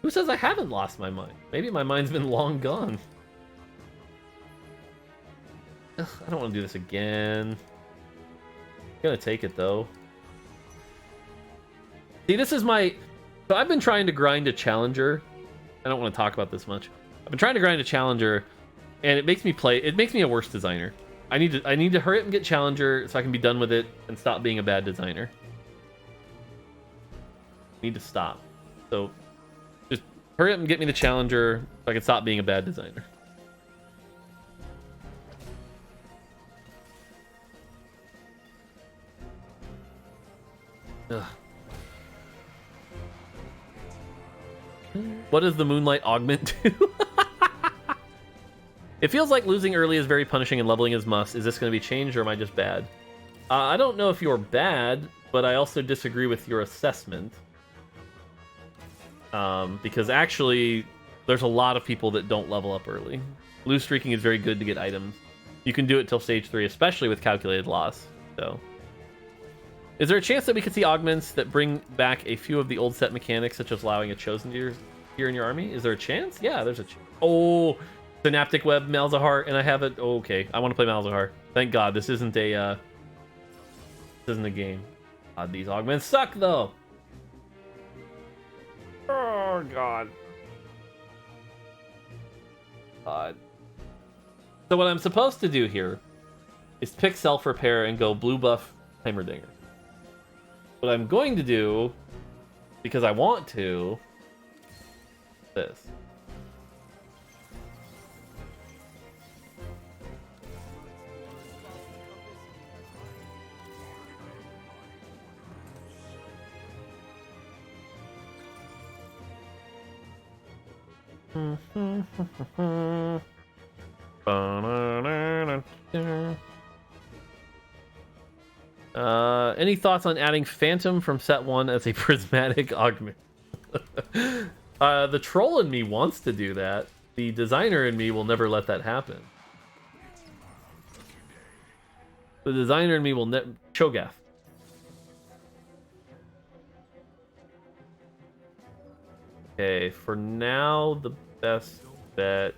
Who says I haven't lost my mind? Maybe my mind's been long gone. Ugh, I don't want to do this again. I'm gonna take it though. See, this is my... So I've been trying to grind a challenger. I don't want to talk about this much. I've been trying to grind a challenger, and it makes me play... It makes me a worse designer. I need to hurry up and get challenger so I can be done with it and stop being a bad designer. I need to stop. So just hurry up and get me the challenger so I can stop being a bad designer. Ugh. What does the Moonlight Augment do? It feels like losing early is very punishing and leveling is must. Is this going to be changed or am I just bad? I don't know if you're bad, but I also disagree with your assessment. Because actually, there's a lot of people that don't level up early. Lose streaking is very good to get items. You can do it till stage 3, especially with calculated loss. So, is there a chance that we could see augments that bring back a few of the old set mechanics, such as allowing a chosen here in your army? Is there a chance? Yeah, there's a chance. Oh, Synaptic Web, Malzahar, and I have it. Oh, okay, I want to play Malzahar. Thank God, this isn't a game. God, these augments suck though. Oh God. God. So what I'm supposed to do here is pick self repair and go blue buff Heimerdinger. What I'm going to do, because I want to, this. Any thoughts on adding Phantom from set 1 as a prismatic augment? The troll in me wants to do that. The designer in me will never let that happen. The designer in me will never... Cho'Gath. Okay, for now, the best bet...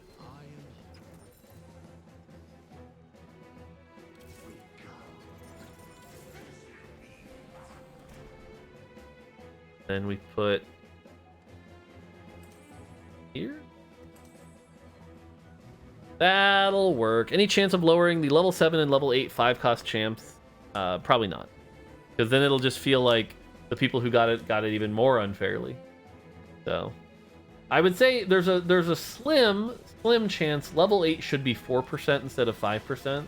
Then we put... here? That'll work. Any chance of lowering the level 7 and level 8 5-cost champs? Probably not. Because then it'll just feel like the people who got it even more unfairly. So, I would say there's a slim chance level 8 should be 4% instead of 5%.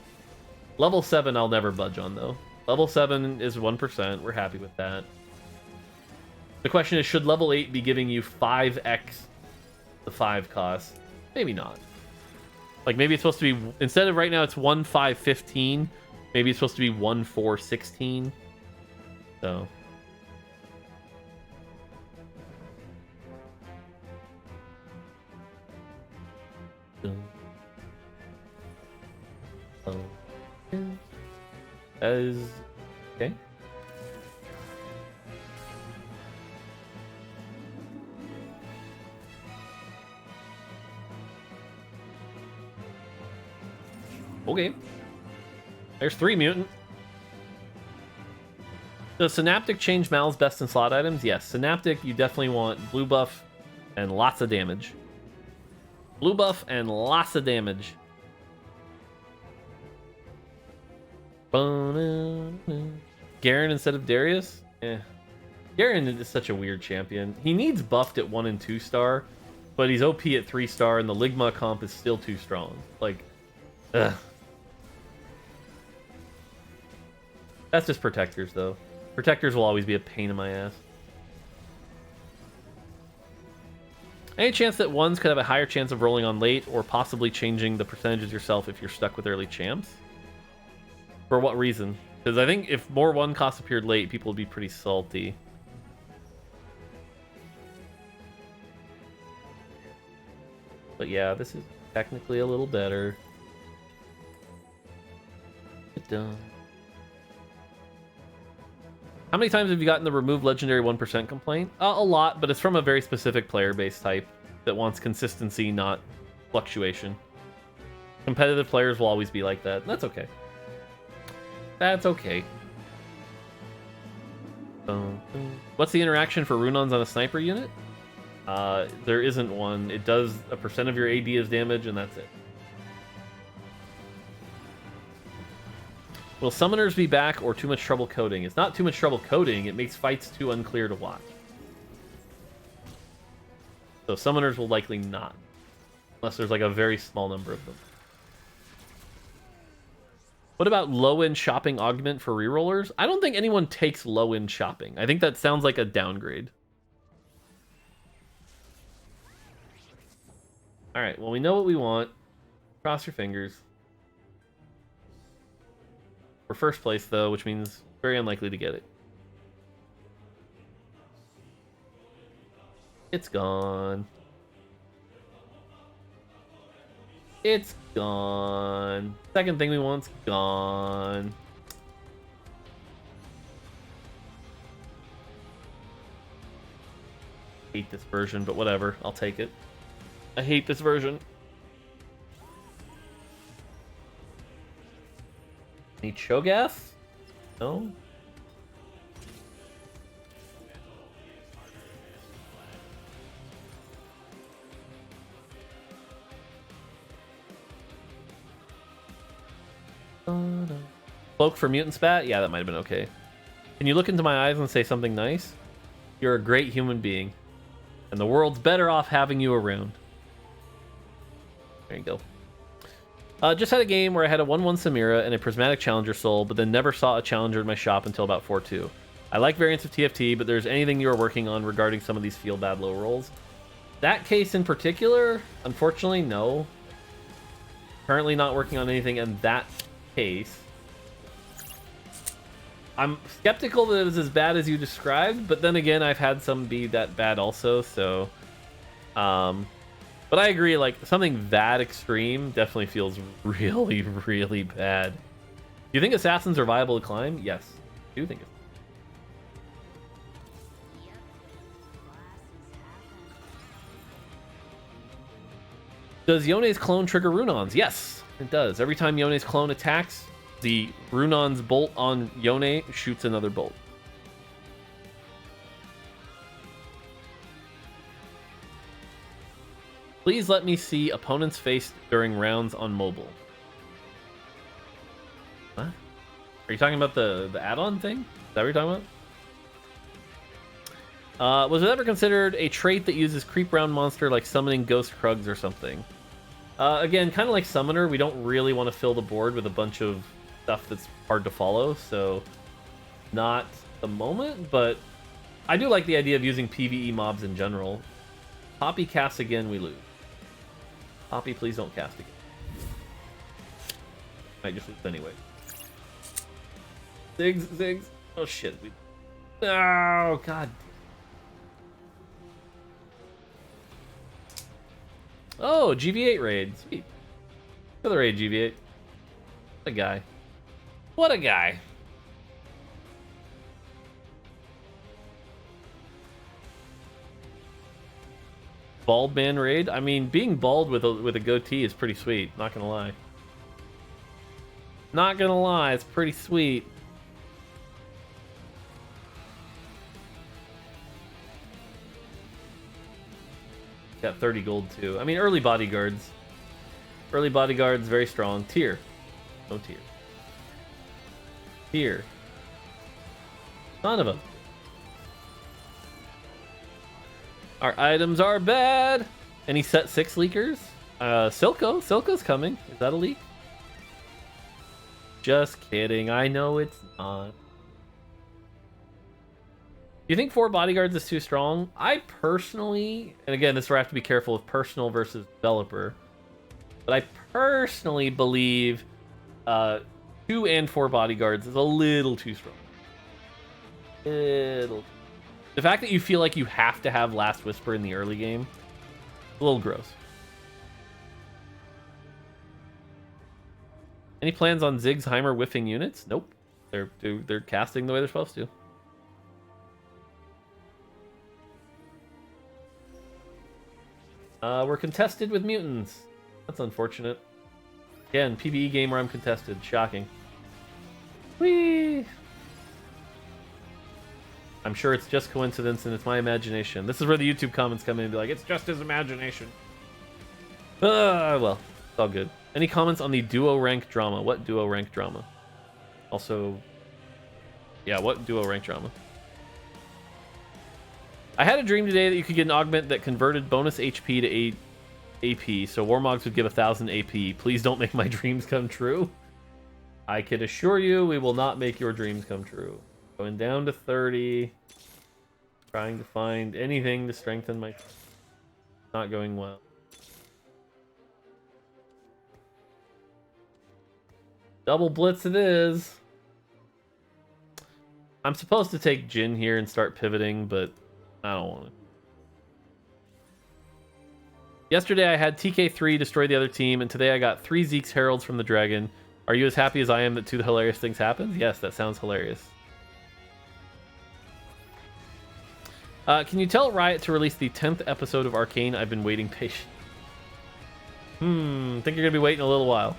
Level 7 I'll never budge on though. Level 7 is 1%. We're happy with that. The question is, should level 8 be giving you 5x the 5 cost? Maybe not. Like maybe it's supposed to be, instead of right now it's 1 5 15, maybe it's supposed to be 1 4 16. So as okay. Okay. There's 3 mutant. Does Synaptic change Mal's best in slot items? Yes. Synaptic, you definitely want blue buff and lots of damage. Blue buff and lots of damage. Garen instead of Darius? Eh. Garen is such a weird champion. He needs buffed at 1 and 2 star, but he's OP at 3 star, and the Ligma comp is still too strong. Like, ugh. That's just protectors, though. Protectors will always be a pain in my ass. Any chance that ones could have a higher chance of rolling on late, or possibly changing the percentages yourself if you're stuck with early champs? For what reason? Because I think if more 1 costs appeared late, people would be pretty salty. But yeah, this is technically a little better. Get done. How many times have you gotten the remove legendary 1% complaint? A lot, but it's from a very specific player base type that wants consistency, not fluctuation. Competitive players will always be like that. That's okay. That's okay. What's the interaction for Runons on a sniper unit? There isn't one. It does a % of your AD as damage, and that's it. Will summoners be back or too much trouble coding? It's not too much trouble coding, it makes fights too unclear to watch. So summoners will likely not. Unless there's like a very small number of them. What about low-end shopping augment for rerollers? I don't think anyone takes low-end shopping. I think that sounds like a downgrade. Alright, well we know what we want. Cross your fingers. We're first place though, which means very unlikely to get it. It's gone. It's gone. Second thing we want's gone. Hate this version, but whatever. I'll take it. I hate this version. Need Cho'Gath? No? Cloak for Mutant Spat? Yeah, that might have been okay. Can you look into my eyes and say something nice? You're a great human being. And the world's better off having you around. There you go. Just had a game where I had a 1-1 Samira and a Prismatic Challenger Soul, but then never saw a Challenger in my shop until about 4-2. I like variants of TFT, but there's anything you are working on regarding some of these feel bad low rolls? That case in particular, unfortunately, no. Currently not working on anything in that case. I'm skeptical that it was as bad as you described, but then again, I've had some be that bad also, so... But I agree, like, something that extreme definitely feels really, really bad. Do you think Assassins are viable to climb? Yes. I do think it. Does Yone's clone trigger Runons? Yes, it does. Every time Yone's clone attacks, the Runon's bolt on Yone shoots another bolt. Please let me see opponent's face during rounds on mobile. What? Are you talking about the add-on thing? Is that what you're talking about? Was it ever considered a trait that uses creep round monster like summoning ghost Krugs or something? Again, kind of like Summoner, we don't really want to fill the board with a bunch of stuff that's hard to follow, so not the moment, but I do like the idea of using PvE mobs in general. Poppy casts again, we lose. Poppy, please don't cast again. Might just lose anyway. Ziggs. Oh shit. Oh god. Oh, GV8 raid. Sweet. Another raid, GV8. What a guy. What a guy. Bald man raid? I mean, being bald with a goatee is pretty sweet. Not gonna lie. Not gonna lie, it's pretty sweet. Got 30 gold too. I mean, early bodyguards. Early bodyguards, very strong. Tier. No tier. Tier. Son of a... Our items are bad. Any set 6 leakers? Silco's coming. Is that a leak? Just kidding. I know it's not. Do you think 4 bodyguards is too strong? I personally, and again, this is where I have to be careful with personal versus developer, but I personally believe 2 and 4 bodyguards is a little too strong. Little. The fact that you feel like you have to have Last Whisper in the early game, a little gross. Any plans on Ziggs Heimer whiffing units? Nope. They're casting the way they're supposed to. We're contested with Mutants. That's unfortunate. Again, PvE game where I'm contested. Shocking. Whee! I'm sure it's just coincidence and it's my imagination. This is where the YouTube comments come in and be like, it's just his imagination. Well, it's all good. Any comments on the duo rank drama? What duo rank drama? Also, yeah, what duo rank drama? I had a dream today that you could get an augment that converted bonus HP to AP, so Warmogs would give 1,000 AP. Please don't make my dreams come true. I can assure you we will not make your dreams come true. Going down to 30. Trying to find anything to strengthen my... Not going well. Double blitz it is. I'm supposed to take Jin here and start pivoting, but I don't want to. Yesterday I had TK3 destroy the other team, and today I got 3 Zeke's Heralds from the Dragon. Are you as happy as I am that 2 hilarious things happened? Yes, that sounds hilarious. Can you tell Riot to release the 10th episode of Arcane? I've been waiting patiently. Think you're going to be waiting a little while.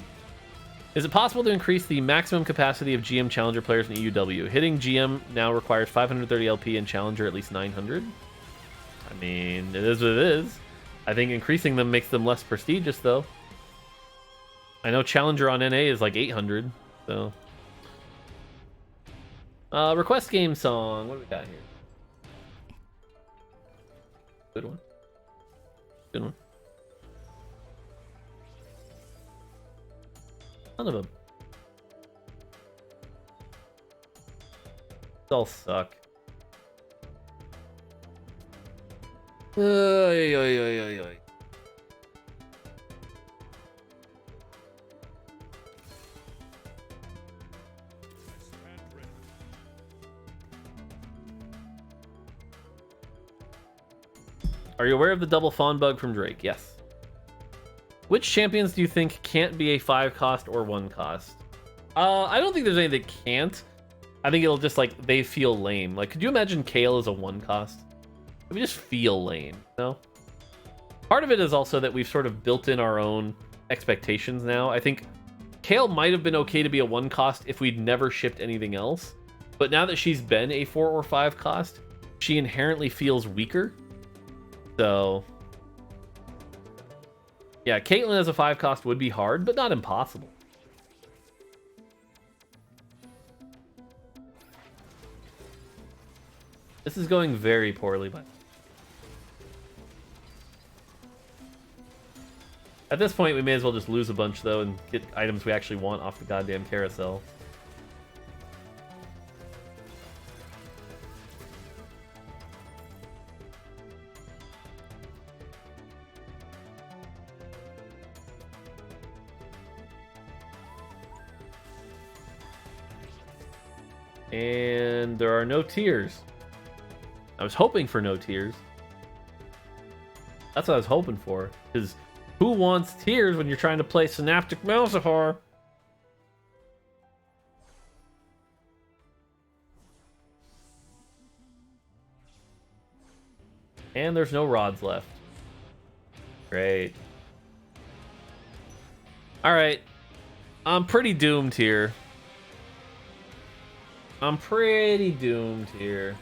Is it possible to increase the maximum capacity of GM Challenger players in EUW? Hitting GM now requires 530 LP and Challenger at least 900. I mean, it is what it is. I think increasing them makes them less prestigious, though. I know Challenger on NA is like 800, so... request game song. What do we got here? Good one. Good one. None of them. They all suck. Oy, oy, oy, oy, oy. Are you aware of the double fawn bug from Drake? Yes. Which champions do you think can't be a 5 cost or 1 cost? I don't think there's any that can't. I think it'll just, like, they feel lame. Like, could you imagine Kale as a 1 cost? It would just feel lame, no? Part of it is also that we've sort of built in our own expectations now. I think Kale might have been okay to be a 1 cost if we'd never shipped anything else. But now that she's been a 4 or 5 cost, she inherently feels weaker. So... yeah, Caitlyn as a 5 cost would be hard, but not impossible. This is going very poorly, but... at this point, we may as well just lose a bunch, though, and get items we actually want off the goddamn carousel. And there are no tiers. I was hoping for no tiers. That's what I was hoping for. Because who wants tiers when you're trying to play Synaptic Malzahar? And there's no rods left. Great. Alright. I'm pretty doomed here. I'm pretty doomed here.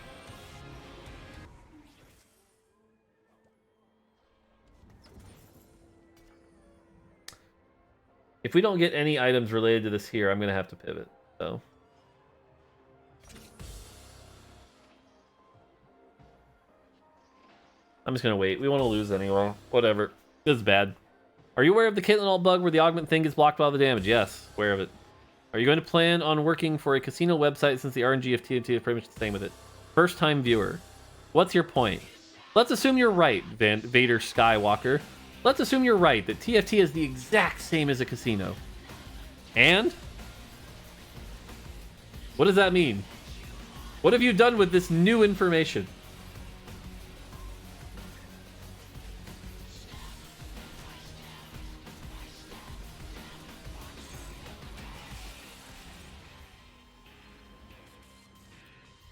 If we don't get any items related to this here, I'm going to have to pivot. So I'm just going to wait. We want to lose anyway. Whatever. This is bad. Are you aware of the Caitlyn ult bug where the augment thing gets blocked by all the damage? Yes, aware of it. Are you going to plan on working for a casino website since the RNG of TFT is pretty much the same with it? First time viewer. What's your point? Let's assume you're right, Vader Skywalker. Let's assume you're right, that TFT is the exact same as a casino. And? What does that mean? What have you done with this new information?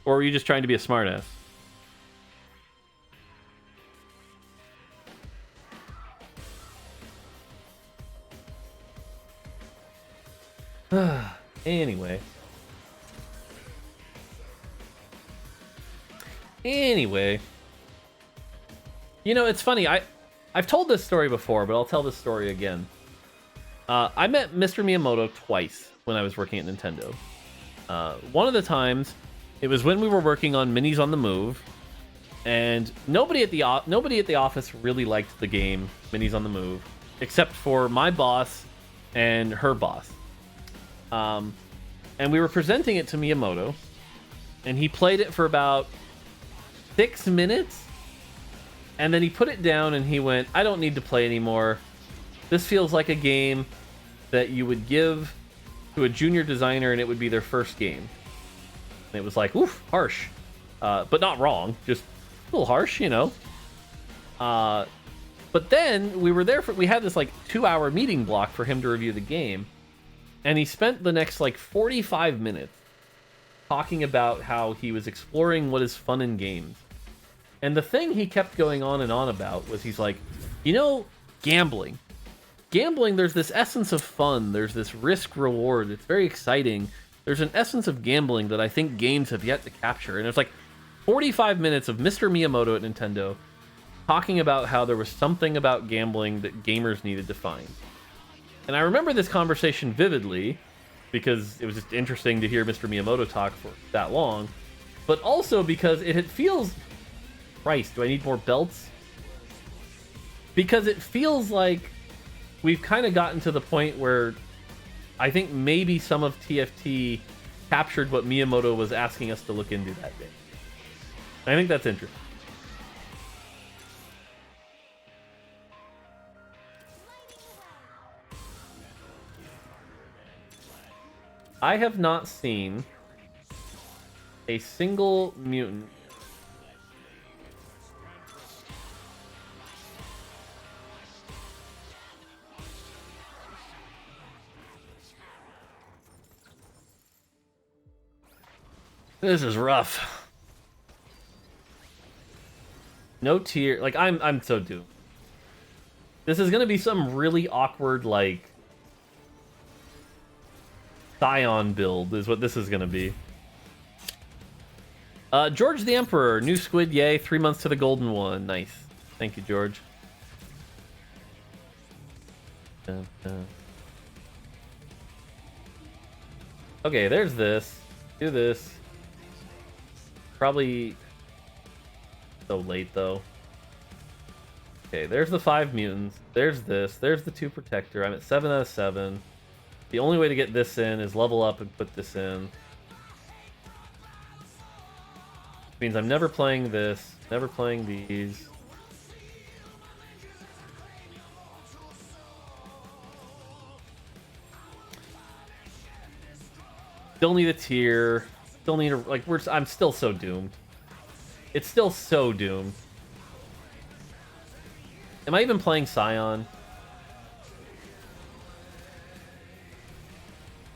Or are you just trying to be a smartass? Anyway. You know, it's funny. I've told this story before, but I'll tell this story again. I met Mr. Miyamoto twice when I was working at Nintendo. One of the times, it was when we were working on Minis on the Move, and nobody at the office really liked the game Minis on the Move, except for my boss and her boss. And we were presenting it to Miyamoto, and he played it for about 6 minutes, and then he put it down and he went, "I don't need to play anymore. This feels like a game that you would give to a junior designer and it would be their first game." And it was like, oof, harsh. But not wrong, just a little harsh, you know. But then we were there we had this like 2-hour meeting block for him to review the game. And he spent the next like 45 minutes talking about how he was exploring what is fun in games. And the thing he kept going on and on about was he's like, you know, gambling. Gambling, there's this essence of fun. There's this risk reward. It's very exciting. There's an essence of gambling that I think games have yet to capture. And it's like 45 minutes of Mr. Miyamoto at Nintendo talking about how there was something about gambling that gamers needed to find. And I remember this conversation vividly because it was just interesting to hear Mr. Miyamoto talk for that long, but also because it feels... Christ, do I need more belts? Because it feels like we've kind of gotten to the point where I think maybe some of TFT captured what Miyamoto was asking us to look into that day. I think that's interesting. I have not seen a single mutant This is rough. No tier. Like, I'm so doomed. This is gonna be some really awkward, like, Scion build is what this is gonna be. George the Emperor, new squid, yay. 3 months to the golden one. Nice. Thank you, George. Okay, there's this. Do this. Probably so late, though. Okay, there's the 5 mutants. There's this. There's the 2 protector. I'm at 7 out of 7. The only way to get this in is level up and put this in. Which means I'm never playing this. Never playing these. Still need a tier. Still need a, like, I'm still so doomed. It's still so doomed. Am I even playing Scion?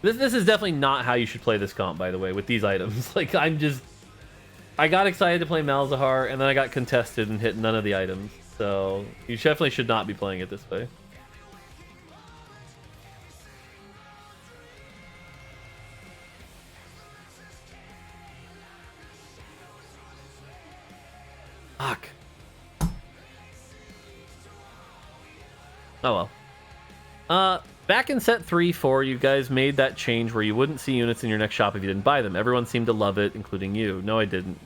This is definitely not how you should play this comp, by the way, with these items. Like, I got excited to play Malzahar, and then I got contested and hit none of the items. So, you definitely should not be playing it this way. Fuck. Oh well. Back in set 3-4, you guys made that change where you wouldn't see units in your next shop if you didn't buy them. Everyone seemed to love it, including you. No, I didn't.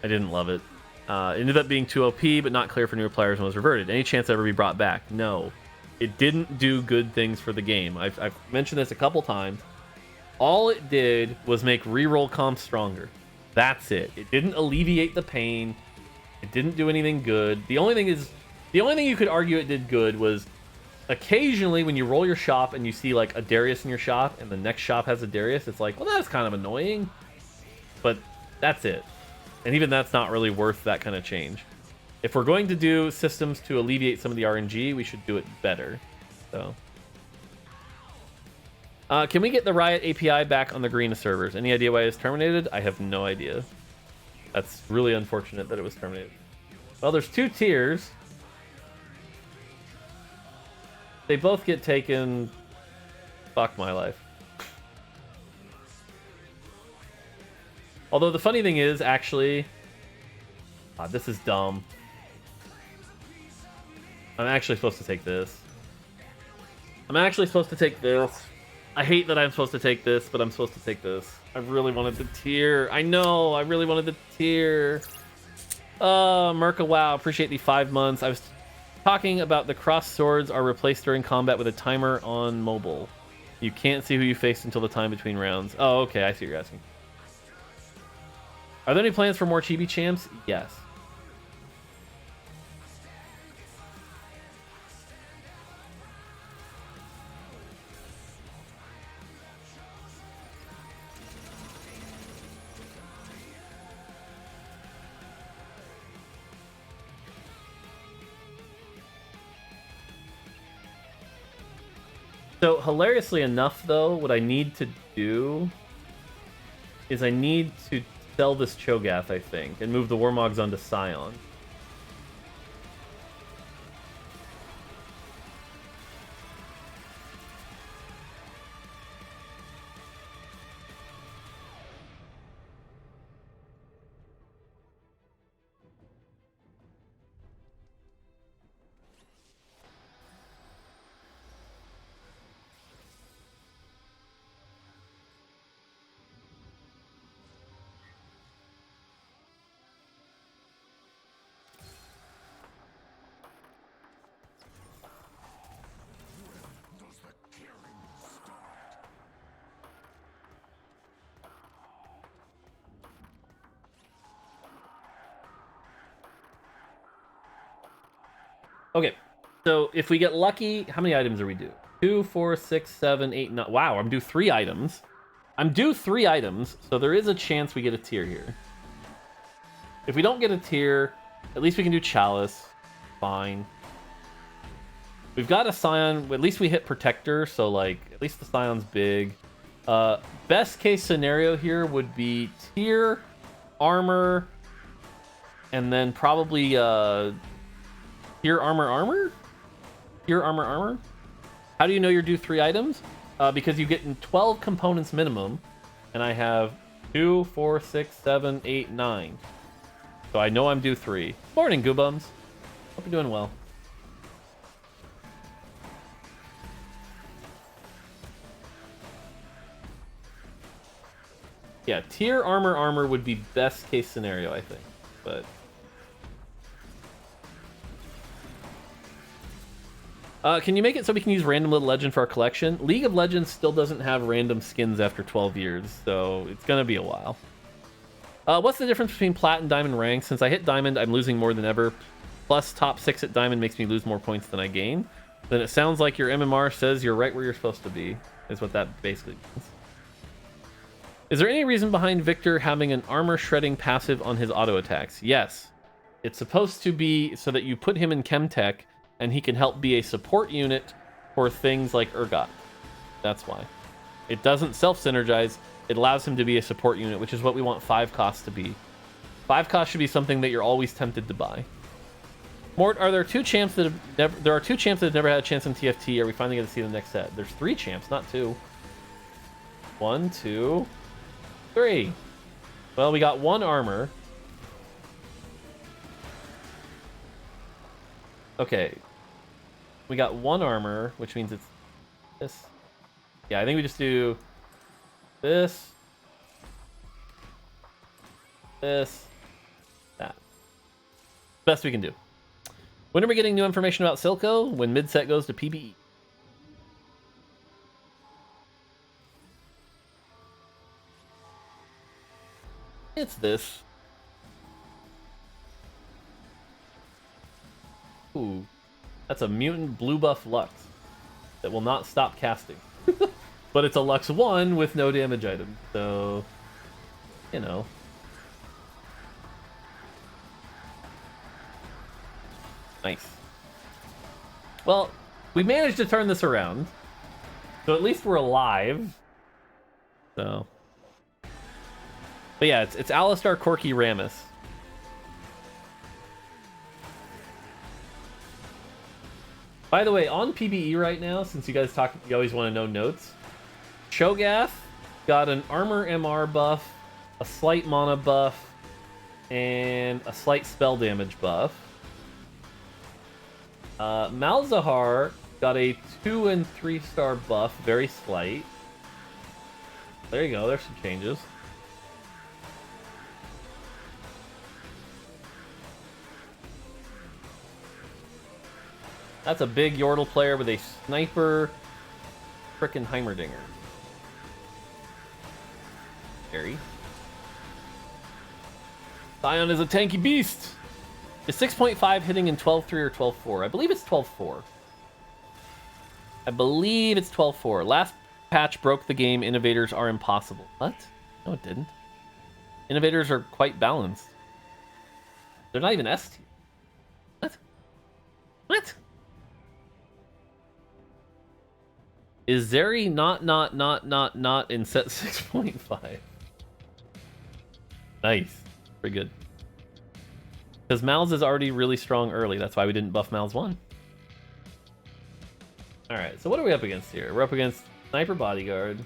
I didn't love it. It ended up being too OP, but not clear for newer players and was reverted. Any chance it ever be brought back? No. It didn't do good things for the game. I've mentioned this a couple times. All it did was make reroll comps stronger. That's it. It didn't alleviate the pain. It didn't do anything good. The only thing you could argue it did good was occasionally when you roll your shop and you see like a Darius in your shop and the next shop has a Darius, it's like, well, that's kind of annoying. But that's it. And even that's not really worth that kind of change. If we're going to do systems to alleviate some of the RNG, we should do it better. So, can we get the Riot API back on the Garena servers? Any idea why it was terminated? I have no idea. That's really unfortunate that it was terminated. Well, there's 2 tiers. They both get taken. Fuck my life. Although the funny thing is, actually... this is dumb. I'm actually supposed to take this. I'm actually supposed to take this. I hate that I'm supposed to take this, but I'm supposed to take this. I really wanted the tier. I know, I really wanted the tier. Merca, wow, appreciate the 5 months. I was talking about the cross swords are replaced during combat with a timer on mobile. You can't see who you faced until the time between rounds. Oh, okay, I see what you're asking. Are there any plans for more chibi champs? Yes. So, hilariously enough, though, what I need to do is I need to sell this Cho'Gath, I think, and move the Warmogs onto Scion. Okay, so if we get lucky, how many items are we due? 2, 4, 6, 7, 8, 9. Wow, I'm due 3 items. I'm due 3 items, so there is a chance we get a tier here. If we don't get a tier, at least we can do Chalice. Fine. We've got a Scion. At least we hit Protector, so like at least the Scion's big. Best case scenario here would be tier, armor, and then probably tier armor? Tier armor? How do you know you're due 3 items? Because you get in 12 components minimum, and I have 2, 4, 6, 7, 8, 9. So I know I'm due 3. Morning, Goobums. Hope you're doing well. Yeah, tier armor would be best case scenario, I think. But can you make it so we can use random little legend for our collection? League of Legends still doesn't have random skins after 12 years, so it's gonna be a while. What's the difference between Plat and Diamond ranks? Since I hit Diamond, I'm losing more than ever. Plus, top 6 at Diamond makes me lose more points than I gain. Then it sounds like your MMR says you're right where you're supposed to be, is what that basically means. Is there any reason behind Victor having an armor shredding passive on his auto attacks? Yes. It's supposed to be so that you put him in Chemtech, and he can help be a support unit for things like Urgot. That's why. It doesn't self-synergize. It allows him to be a support unit, which is what we want 5 costs to be. 5 costs should be something that you're always tempted to buy. Mort, are there 2 champs that have never... There are 2 champs that have never had a chance in TFT. Are we finally going to see the next set? There's 3 champs, not 2. 1, 2, 3. Well, we got 1 armor. Okay. We got 1 armor, which means it's this. Yeah, I think we just do this, that. Best we can do. When are we getting new information about Silco? When mid-set goes to PBE. It's this. Ooh. That's a mutant blue buff Lux that will not stop casting. But it's a Lux 1 with no damage item, so, you know. Nice. Well, we managed to turn this around, so at least we're alive. So. But yeah, it's Alistar, Corki, Rammus. By the way, on PBE right now, since you guys you always want to know notes, Cho'Gath got an armor MR buff a slight mana buff, and a slight spell damage buff. Malzahar got a 2 and 3 star buff, very slight. There you go, there's some changes. That's a big Yordle player with a sniper frickin' Heimerdinger. Scary. Scion is a tanky beast! Is 6.5 hitting in 12-3 or 12-4? I believe it's 12-4. I believe it's 12-4. Last patch broke the game. Innovators are impossible. What? No, it didn't. Innovators are quite balanced. They're not even S tier. What? What? Is Zeri not in set 6.5? Nice. Pretty good. Because Malz is already really strong early. That's why we didn't buff Malz 1. Alright, so what are we up against here? We're up against Sniper Bodyguard.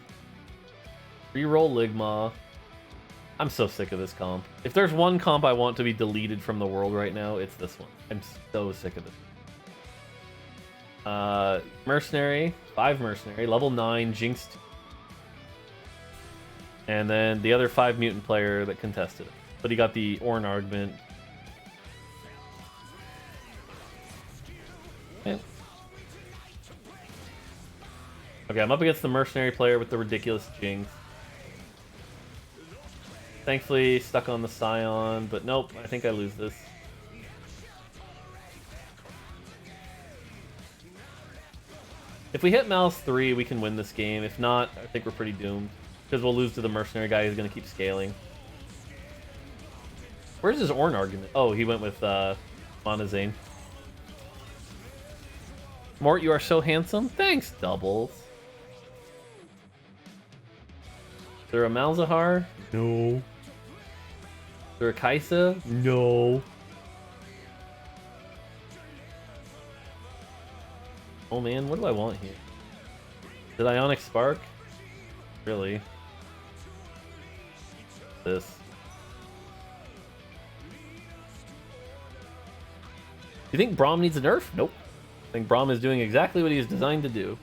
Reroll Ligma. I'm so sick of this comp. If there's one comp I want to be deleted from the world right now, it's this one. I'm so sick of it. Mercenary, 5 Mercenary, level 9, Jinx 2. And then the other 5 Mutant player that contested it. But he got the Orn Argument. Okay. Okay, I'm up against the Mercenary player with the ridiculous Jinx. Thankfully, stuck on the Scion, but nope, I think I lose this. If we hit Malz 3, we can win this game. If not, I think we're pretty doomed. Because we'll lose to the Mercenary guy who's going to keep scaling. Where's his Orn Argument? Oh, he went with Monazane. Mort, you are so handsome. Thanks, Doubles. Is there a Malzahar? No. Is there a Kaisa? No. Oh man, what do I want here? Did Ionic Spark? Really? This. Do you think Braum needs a nerf? Nope. I think Braum is doing exactly what he is designed to do.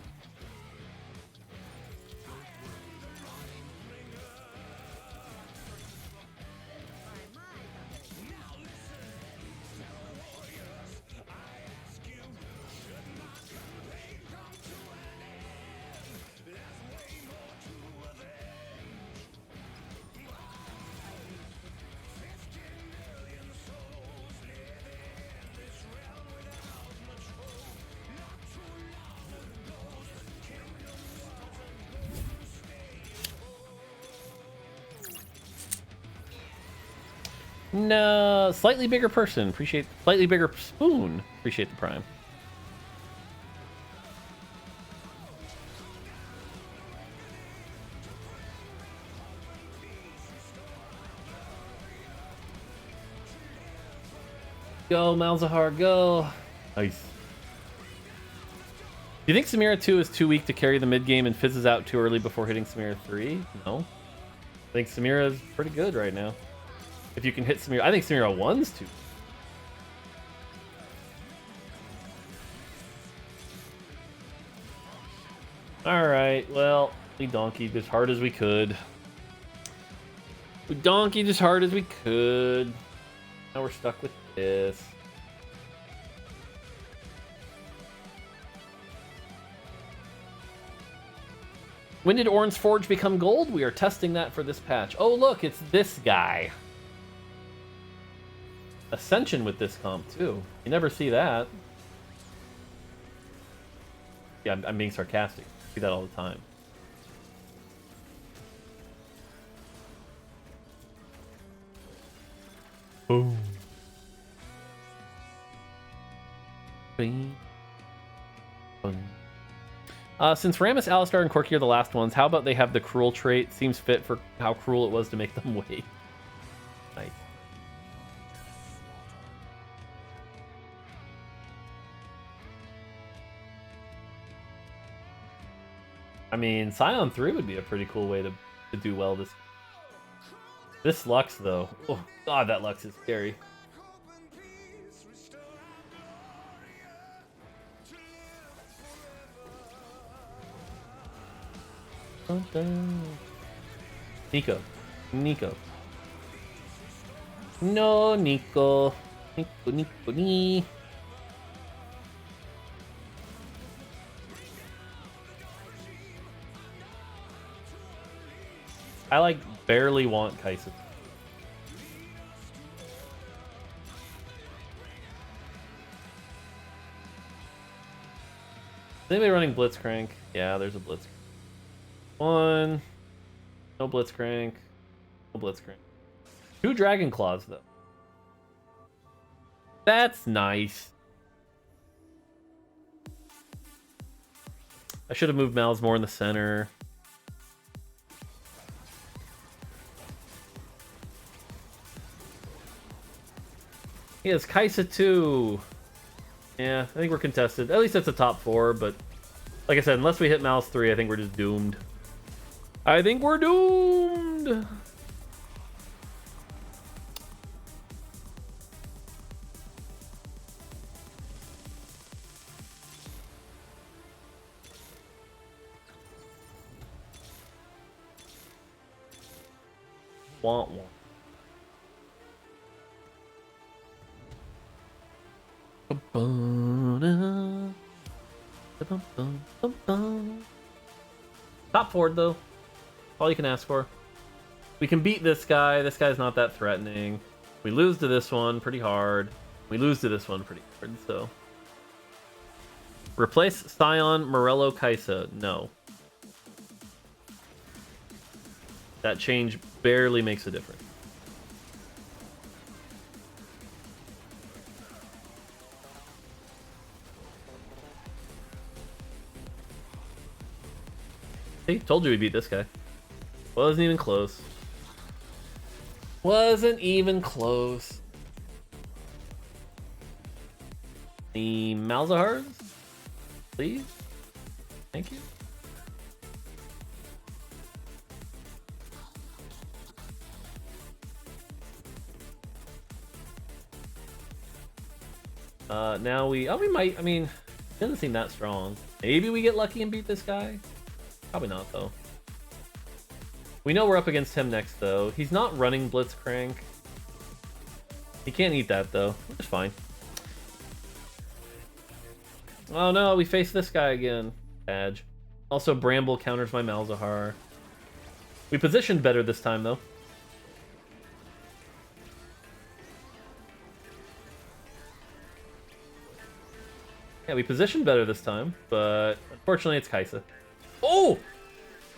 No, slightly bigger person. Appreciate slightly bigger spoon. Appreciate the prime. Go, Malzahar, go. Nice. Do you think Samira 2 is too weak to carry the mid game and fizzes out too early before hitting Samira 3? No. I think Samira is pretty good right now. If you can hit Samira, I think Samira 1's too. Alright, well, we donkeyed as hard as we could. We donkeyed as hard as we could. Now we're stuck with this. When did Orn's Forge become gold? We are testing that for this patch. Oh look, it's this guy. Ascension with this comp too. You never see that. Yeah, I'm being sarcastic. I see that all the time. Boom. Bing. Boom. Since Rammus, Alistar, and Corki are the last ones, how about they have the cruel trait? Seems fit for how cruel it was to make them wait. Nice. I mean, Scion 3 would be a pretty cool way to do well this. This Lux, though. Oh, God, that Lux is scary. Nico. Nico. No, Nico. Nico, Nico, Nico. I like barely want Kaisa. Is anybody running Blitzcrank? Yeah, there's a Blitzcrank. One. No Blitzcrank. No Blitzcrank. 2 Dragon Claws, though. That's nice. I should have moved Malz more in the center. He has Kaisa too. Yeah, I think we're contested. At least that's a top 4, but like I said, unless we hit Malz 3, I think we're just doomed. I think we're doomed! Want one. Top 4 though. All you can ask for. We can beat this guy. This guy's not that threatening. We lose to this one pretty hard. We lose to this one pretty hard, so. Replace Scion, Morello, Kaisa. No. That change barely makes a difference. See, told you we beat this guy. Wasn't even close. Wasn't even close. The Malzahars, please. Thank you. Now we might, I mean, it doesn't seem that strong. Maybe we get lucky and beat this guy? Probably not, though. We know we're up against him next, though. He's not running Blitzcrank. He can't eat that, though. It's fine. Oh no, we face this guy again. Badge. Also, Bramble counters my Malzahar. We positioned better this time, though. Yeah, we positioned better this time, but unfortunately it's Kaisa. Oh!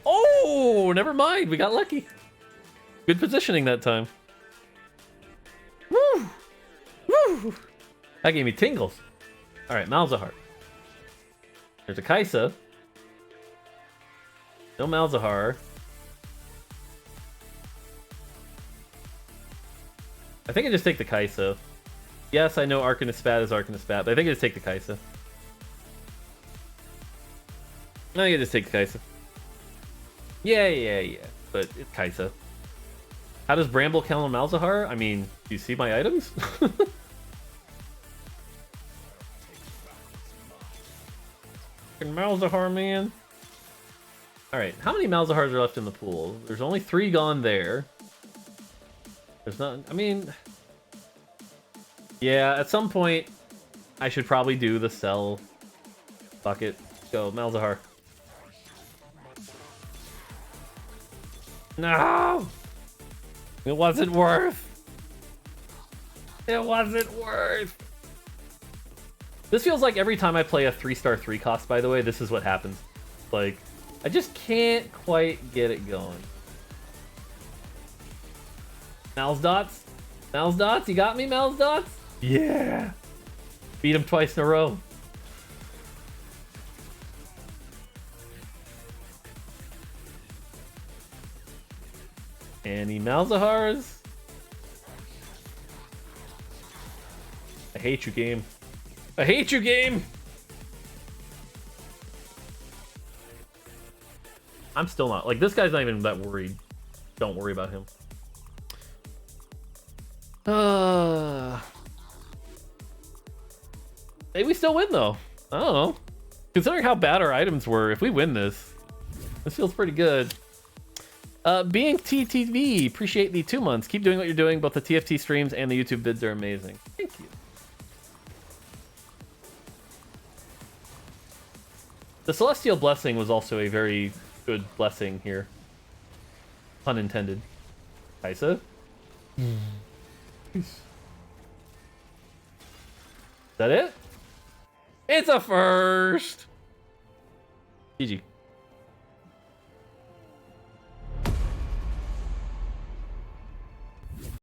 Oh! Never mind, we got lucky. Good positioning that time. Woo! Woo! That gave me tingles. Alright, Malzahar. There's a Kaisa. No Malzahar. I think I just take the Kaisa. Yes, I know Arcanist Spat is Arcanist Spat, but I think I just take the Kaisa. I think I just take the Kaisa. Yeah. But it's Kaisa. How does Bramble count on Malzahar? I mean, do you see my items? Malzahar, man. Alright, how many Malzahars are left in the pool? There's only 3 gone there. There's not... I mean... Yeah, at some point, I should probably do the sell bucket. Go, Malzahar. No! It wasn't worth. It wasn't worth. This feels like every time I play a 3-star 3 cost, by the way, this is what happens. Like, I just can't quite get it going. Malz dots? Malz dots? You got me, Malz dots? Yeah! Beat him twice in a row. Any Malzahars? I hate you, game. I hate you, game! I'm still not. Like, this guy's not even that worried. Don't worry about him. Maybe we still win though. I don't know. Considering how bad our items were, if we win this feels pretty good. Being TTV, appreciate the 2 months. Keep doing what you're doing. Both the TFT streams and the YouTube vids are amazing. Thank you. The Celestial Blessing was also a very good blessing here. Pun intended. Kaisa? Is that it? It's a first! GG.